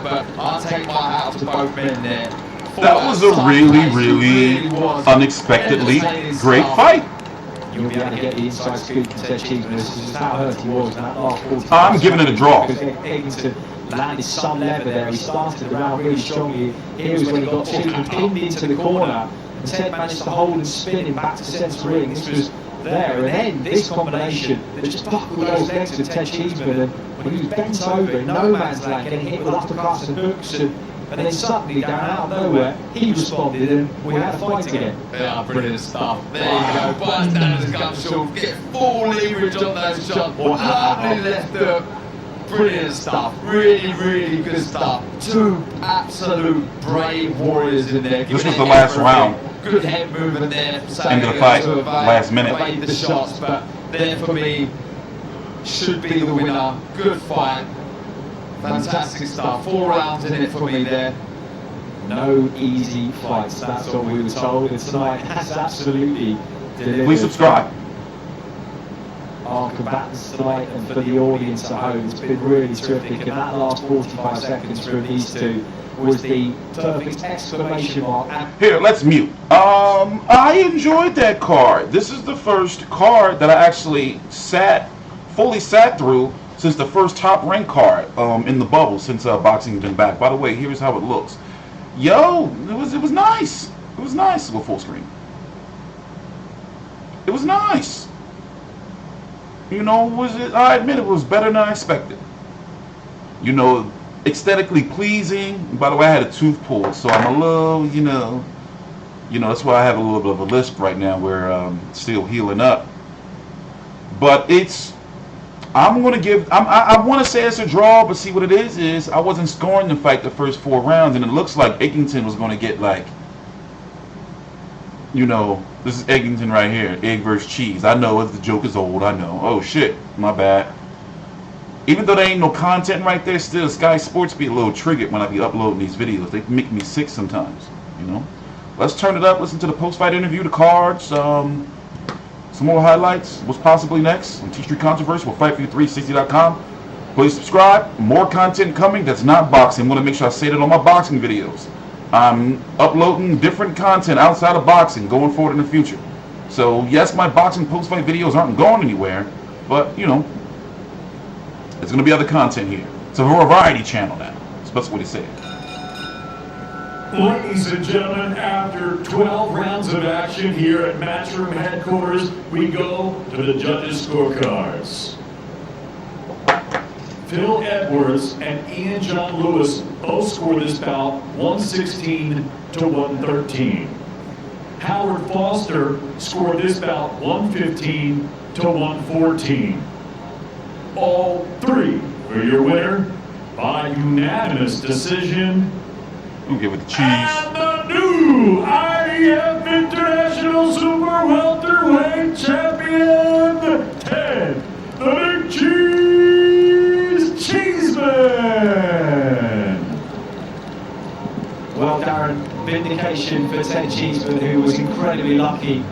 that, but I'll take my hat off to both men there. That was a really unexpectedly great fight. You'll be able to get the inside scoop and say Cheeseman. This is just how hurt he was in that last 40. I'm giving it a draw. Because Eggington landed some lever there. He started the round really strongly. Here was when he got Cheeseman pinned into the corner. And Ted managed to hold and spin him back to centre ring. This was there. And then this combination that just buckled those legs of Ted Cheeseman. And when he was bent over in no man's land, getting hit with uppercuts and hooks. And then suddenly, down out of nowhere, he responded and we had a fight again. Yeah, brilliant stuff. There you go. Burns down his gum short, get full leverage on those shots. Lovely left hook. Brilliant stuff. Really good stuff. Two absolute brave warriors in there. This was the last round. Good head movement there. End of the fight. Last minute. Made the shots, but there for me should be the winner. Good fight. Fantastic stuff. 4 rounds in it for me there. No easy fights, that's what we were told. And tonight has absolutely delivered. Please subscribe. Our combatants tonight and for the audience at home, it's been really terrific. And that last 45 seconds from these two was the perfect exclamation mark. Here, let's mute. I enjoyed that card. This is the first card that I actually fully sat through since the first Top Rank card in the bubble since boxing's been back. By the way, here's how it looks. Yo, it was nice. It was nice with full screen. It was nice. You know, I admit it was better than I expected. You know, aesthetically pleasing. By the way, I had a tooth pulled, so I'm a little, you know, that's why I have a little bit of a lisp right now where I'm still healing up. But I want to say it's a draw, but see what it is I wasn't scoring the fight the first 4 rounds, and it looks like Eggington was going to get like, you know, this is Eggington right here, egg versus cheese. I know the joke is old, I know. Oh shit, my bad. Even though there ain't no content right there, still Sky Sports be a little triggered when I be uploading these videos. They make me sick sometimes, you know. Let's turn it up, listen to the post-fight interview, the cards, some more highlights, what's possibly next on TstreeT Controversy. We'll fight for you 360.com. Please subscribe. More content coming that's not boxing. I want to make sure I say that on my boxing videos. I'm uploading different content outside of boxing going forward in the future. So yes, my boxing post-fight videos aren't going anywhere, but you know, there's going to be other content here. It's a variety channel now. That's what he said. Ladies and gentlemen, after 12 rounds of action here at Matchroom headquarters, we go to the judges' scorecards. Phil Edwards and Ian John Lewis both scored this bout 116 to 113. Howard Foster scored this bout 115 to 114. All 3 for your winner by unanimous decision. We'll give it the cheese. And the new IEF International Super Welterweight Champion, Ted the Big Cheeseman. Well, Darren, vindication for Ted Cheeseman, who was incredibly lucky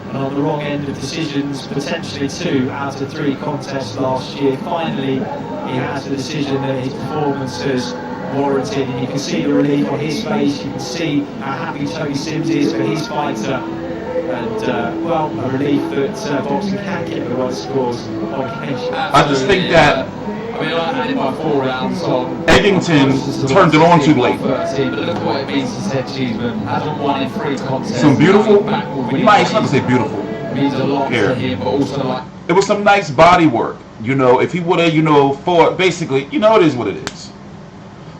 and on the wrong end of decisions, potentially 2 out of 3 contests last year. Finally, he has the decision that his performance has warranted, and you can see the relief on his face. You can see how happy Tony Sims is for his fighter, and well, a relief that boxing can get the right scores on occasion. I just think that I mean, I had it by 4 rounds on. Eggington turned it on too late. 13, but look at what it means to Ted Cheeseman. Hasn't won in 3 contests. Some beautiful, nice, not to say beautiful. Means a lot to him, but also like. It was some nice body work. You know, if he would have, you know, fought, basically, you know, it is what it is.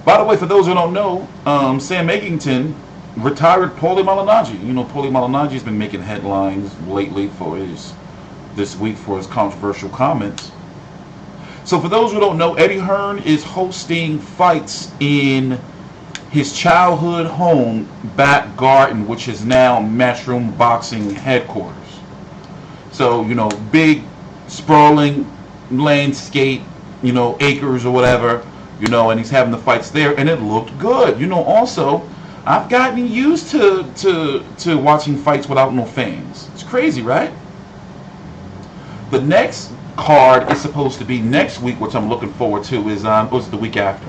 By the way, for those who don't know, Sam Eggington retired Paulie Malignaggi. You know, Paulie Malignaggi has been making headlines lately for this week for his controversial comments. So for those who don't know, Eddie Hearn is hosting fights in his childhood home, back garden, which is now Matchroom Boxing headquarters. So, you know, big, sprawling landscape, you know, acres or whatever. You know, and he's having the fights there, and it looked good. You know, also, I've gotten used to watching fights without no fans. It's crazy, right? The next card is supposed to be next week, which I'm looking forward to, is the week after.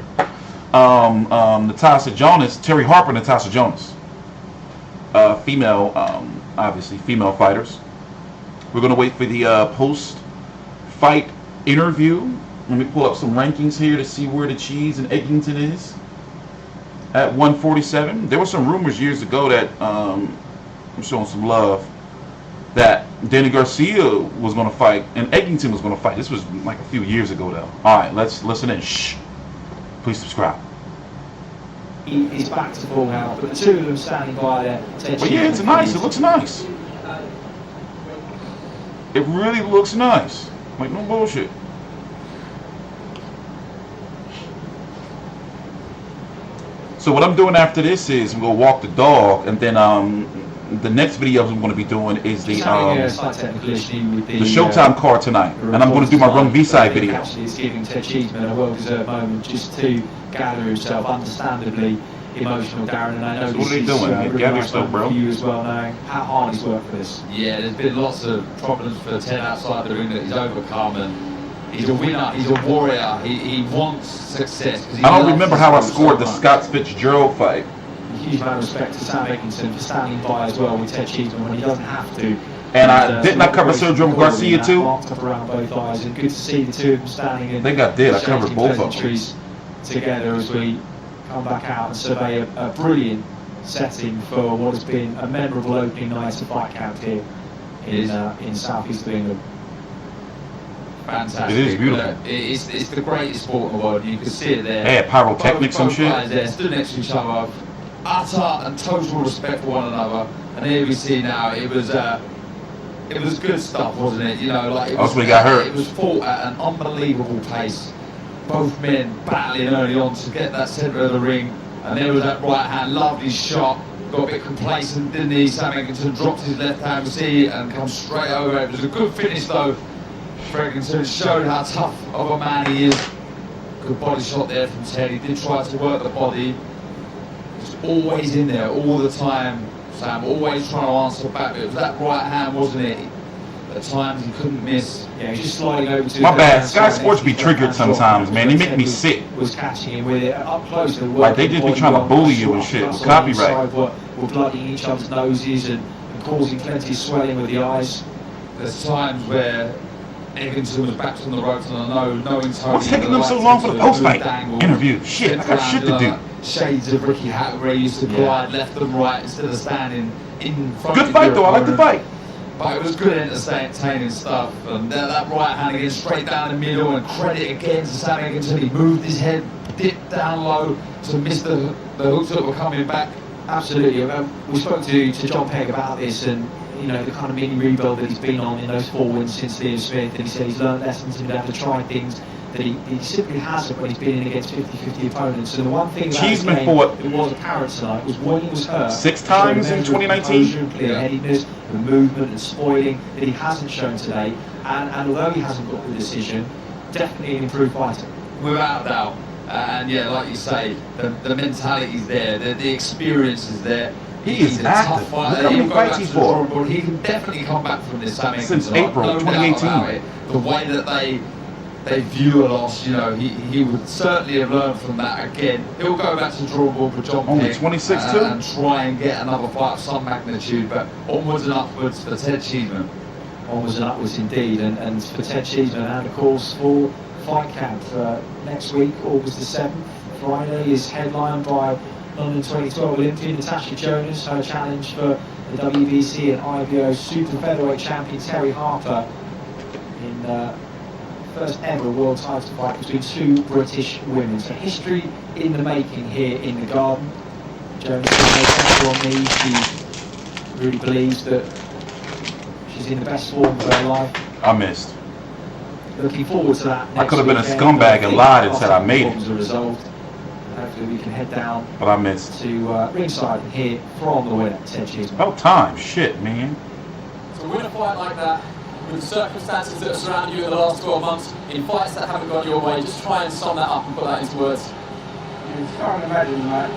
Natasha Jonas, Terry Harper, Natasha Jonas. Female, obviously, female fighters. We're going to wait for the post-fight interview. Let me pull up some rankings here to see where the Cheese and Eggington is. At 147. There were some rumors years ago that, I'm showing some love, that Danny Garcia was going to fight and Eggington was going to fight. This was like a few years ago, though. All right, let's listen in. Shh. Please subscribe. He's back to full health, but the two of them standing by there. But yeah, it's nice. It looks nice. It really looks nice. Like, no bullshit. So what I'm doing after this is I'm going to walk the dog, and then the next video I'm going to be doing is the Showtime card tonight, and I'm going to do my Run B-side video. Actually, it's giving Cheeseman a well-deserved moment just to gather himself, understandably emotional, Darren, and I know so what are they doing? Really Gather nice yourself, bro. For you as well, knowing how hard he's worked for this. Yeah, there's been lots of problems for Ted outside the ring that he's overcome, and he's a winner, he's a warrior, he wants success. I don't remember how I scored the Scott Fitzgerald fight. A huge amount of respect to Sam Eggington for standing by as well with Ted Cheeseman when he doesn't have to. And didn't I cover Sergio Garcia too? Marked up around both eyes, and good to see the two of them standing in. I think I did. I covered both of them together as we come back out and survey a brilliant setting for what has been a memorable opening night of fight camp here in southeast of England. Fantastic. It is beautiful. It's the greatest sport in the world. You can see it there. Yeah, pyrotechnics and shit. Guys there stood next to each other, utter and total respect for one another. And here we see now it was good stuff, wasn't it? You know, like That's when he got hurt. It was fought at an unbelievable pace. Both men battling early on to get that centre of the ring, and there was that right hand, lovely shot. Got a bit complacent, didn't he? Sam Eggington dropped his left hand, see, and come straight over. It was a good finish though. Eggington showed how tough of a man he is. Good body shot there from Ted. He did try to work the body. Just always in there, all the time. Sam always trying to answer back. It was that right hand, wasn't it? At times he couldn't miss. Yeah, just sliding over to. My bad. Sky Sports be triggered sometimes, man. They make me sick. Was catching him with it up close. Like they just be trying to bully you and shit with copyright. Were blooding each other's noses and causing plenty of swelling with the eyes. There's times where Eggington was back on the ropes, and I know, knowing Tony. What's taking them so long for the post-fight interview? Shit, I got shit to do. Shades of Ricky Hatton where he used to glide left and right instead of standing in front. Good fight though. I like the fight. But it was good entertaining stuff, and that right hand again straight down the middle, and credit again to Sam Eggington. He moved his head, dipped down low to miss the hooks that were coming back. Absolutely. We spoke to John Pegg about this, and you know, the kind of mini rebuild that he's been on in those 4 wins since Liam Smith, and he said he's learned lessons and been able to try things that he simply hasn't when he's been in against 50-50 opponents. And the one thing Cheeseman fought that was apparent tonight was when he was hurt 6 times in 2019. Clear-headedness, the movement and spoiling that he hasn't shown today. And although he hasn't got the decision, definitely an improved fighter. Without doubt. And yeah, like you say, the mentality's there, the experience is there. He's a active. tough fighter. Look how many fights he's fought. He can definitely come back from this. Since April 2018. The way that they view a loss, you know, he would certainly have learned from that again. He'll go back to the drawing board for John Only Pegg 26 too? and try and get another fight of some magnitude, but onwards and upwards for Ted Cheeseman. Onwards and upwards indeed, and for Ted Cheeseman, and of course for Fight Camp next week, August the 7th. Friday is headlined by London 2012 Olympian Natasha Jonas, her challenge for the WBC and IBO Super Featherweight champion Terry Harper in first ever world title fight between 2 British women. So history in the making here in the Garden. Jonas has no pressure on me. She really believes that she's in the best form of her life. I missed. Looking forward to that. I could have been a scumbag and lied and said I made it. Resolved. Hopefully we can head down. But I missed. To ringside and hear from the winner, Ted Cheeseman. About time. Shit, man. To win a fight like that, with the circumstances that have surrounded you in the last 12 months, in fights that haven't gone your way, just try and sum that up and put that into words. You can't imagine, like,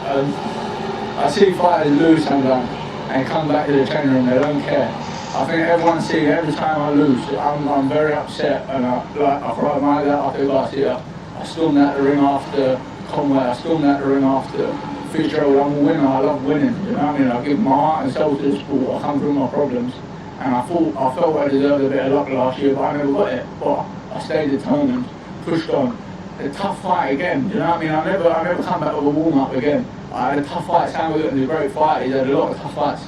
I see fighters lose sometimes and come back to the training room, they don't care. I think everyone sees every time I lose, I'm very upset, and I cry my heart out after Garcia. I stormed out the ring after Conway, I stormed out the ring after. Fitzgerald, I'm a winner, I love winning, you know what I mean? I give my heart and soul to the sport, I come through my problems. And I felt I deserved a bit of luck last year, but I never got it. But I stayed determined, pushed on. A tough fight again, you know what I mean? I never come back with a warm-up again. I had a tough fight, Sam Wigginton's a great fighter, he's had a lot of tough fights.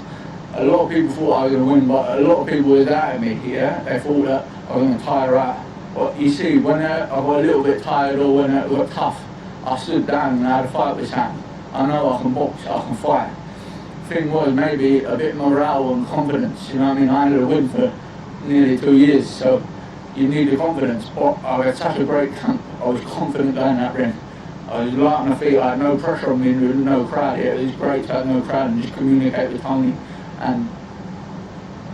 A lot of people thought I was going to win, but a lot of people was doubting me, yeah? They thought that I was going to tire out. But you see, when I got a little bit tired or when it got tough, I stood down and I had a fight with Sam. I know I can box, I can fight. Thing was maybe a bit morale and confidence, you know what I mean? I had a win for nearly 2 years, so you need the confidence. But I had such a great camp, I was confident down that ring. I was light on my feet, I had no pressure on me, there was no crowd here. It was great to have no crowd and just communicate with Tony. And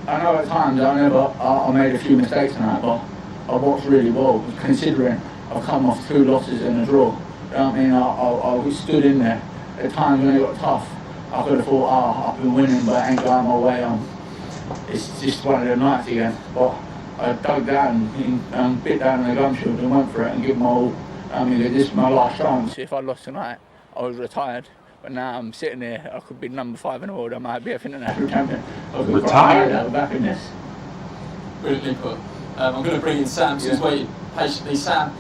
I know at times I made a few mistakes tonight, but I boxed really well, considering I've come off 2 losses and a draw. You know what I mean? I stood in there. At times when it got tough, I could have thought, I've been winning, but it ain't going my way. It's just one of the nights again. But I dug down and bit down in the gum shield and went for it and give my all. I mean, this is my last chance. If I lost tonight, I was retired. But now I'm sitting here, I could be number 5 in the world. I might be a international champion. Retired? Back in this. Brilliantly put. I'm going to bring in Sam, who's waiting patiently. Sam,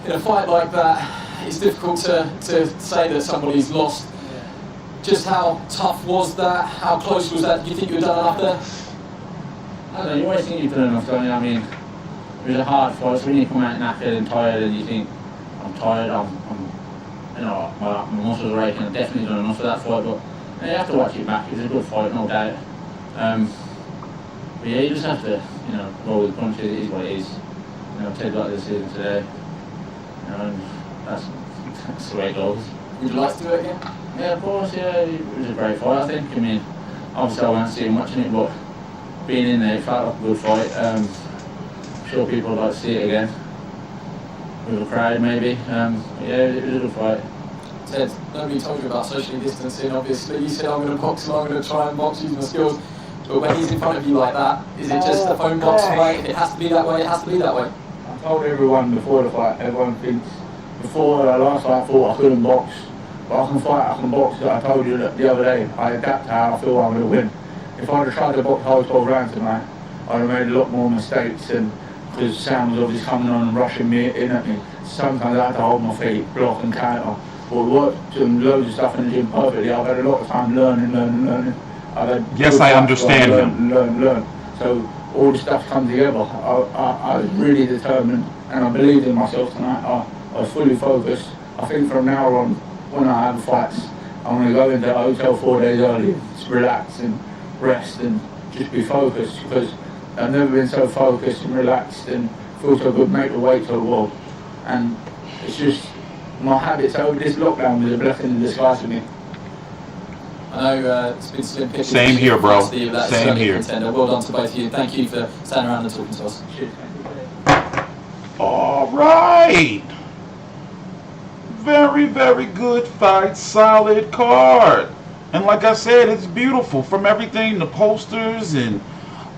in a fight like that, it's difficult to say that somebody's lost. Yeah. Just how tough was that? How close was that? Do you think you were done enough there? I don't know, you always think you've done enough, don't you? I mean, it was a hard fight, so when you come out knackered and tired and you think, I'm tired, my muscles are aching, I've definitely done enough for that fight, but you have to watch it back. It was a good fight, no doubt. But yeah, you just have to, roll with the punches. It is what it is. Ted got the decision today. And that's the way it goes. Would you like to do it again? Yeah, of course, yeah. It was a great fight, I think. I mean, obviously I won't see him watching it, but being in there, it felt like a good fight. I'm sure people would like to see it again. With a crowd, maybe. Yeah, it was a good fight. Ted, nobody told you about socially distancing, obviously. You said, I'm going to box and I'm going to try and box using my skills. But when he's in front of you like that, is it just a phone box way? If it has to be that way, it has to be that way. I told everyone before the fight, everyone thinks, before the last fight I thought I couldn't box, but I can fight, I can box. I told you that the other day, I adapt to how I feel I'm going to win. If I'd have tried to box the whole 12 rounds tonight, I'd have made a lot more mistakes, and because Sam was obviously coming on and rushing me in at me. Sometimes I had to hold my feet, block and counter. But we worked some loads of stuff in the gym perfectly. I've had a lot of time learning. Yes, I understand him. Learn. So all the stuff come together. I was really determined and I believed in myself tonight. I was fully focused. I think from now on, when I have fights, I'm going to go into the hotel 4 days early, just relax and rest and just be focused, because I've never been so focused and relaxed and feel so good, make the weight so well. And it's just my habits over this lockdown was a blessing in disguise for me. I know it's been slim pickings. Same here, bro. Same here. Well done to both of you. Thank you for standing around and talking to us. All right. Very, very good fight. Solid card. And like I said, it's beautiful. From everything, the posters and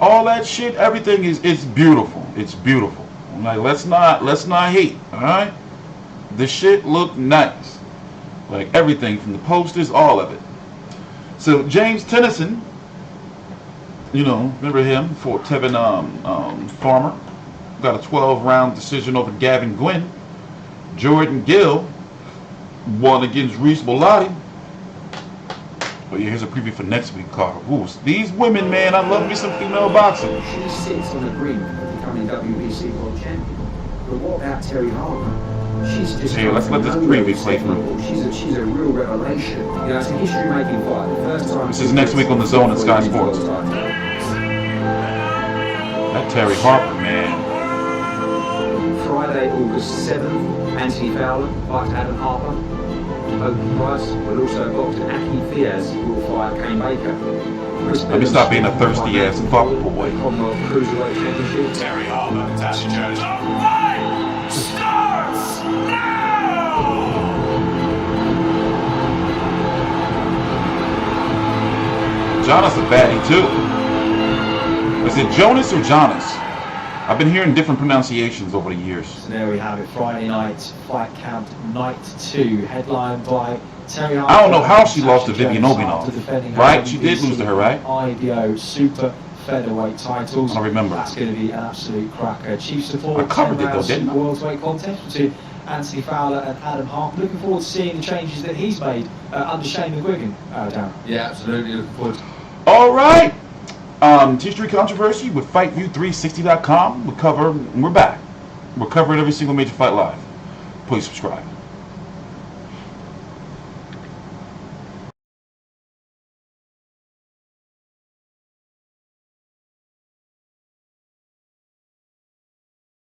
all that shit, everything it's beautiful. It's beautiful. Like, let's not hate, all right? The shit looked nice. Like everything from the posters, all of it. So James Tennyson, remember him, for Tevin Farmer, got a 12-round decision over Gavin Gwynn. Jordan Gill won against Reese Bolatti. But yeah, here's a preview for next week, Carl. Ooh, these women, man, I love me some female boxing. She sits on the brink of becoming WBC world champion. But what about Terry Harper? She's just let's let this preview play through. She's a real revelation. It's a history-making fight. The first time. This is next week on The Zone and Sky Sports. That Terry Harper, man. Friday, August 7th, Anthony Fowler fights Adam Harper. Open Price will also box Aki Fiaz, who will fight Kane Baker. Let me stop being a thirsty ass fuck boy. Commonwealth Cruiserweight Championship. Terry Harper, Natasha Jones. The fight starts now! Jonas a baddie too. Is it Jonas or Jonas? I've been hearing different pronunciations over the years. So there we have it, Friday night, fight count night 2, headlined by Terry Harper. I don't know how she lost to Jones Vivian after Obinov, defending her right? She did WBC lose to her, right? IBO super featherweight titles. I don't remember. That's going to be an absolute cracker. Chief support. I covered it though, didn't I? Welterweight contest between Anthony Fowler and Adam Hart. Looking forward to seeing the changes that he's made under Shane McGuigan, Darren. Yeah, absolutely. Looking forward. All right. T-Street Controversy with FightView360.com. We're back. We're covering every single major fight live. Please subscribe.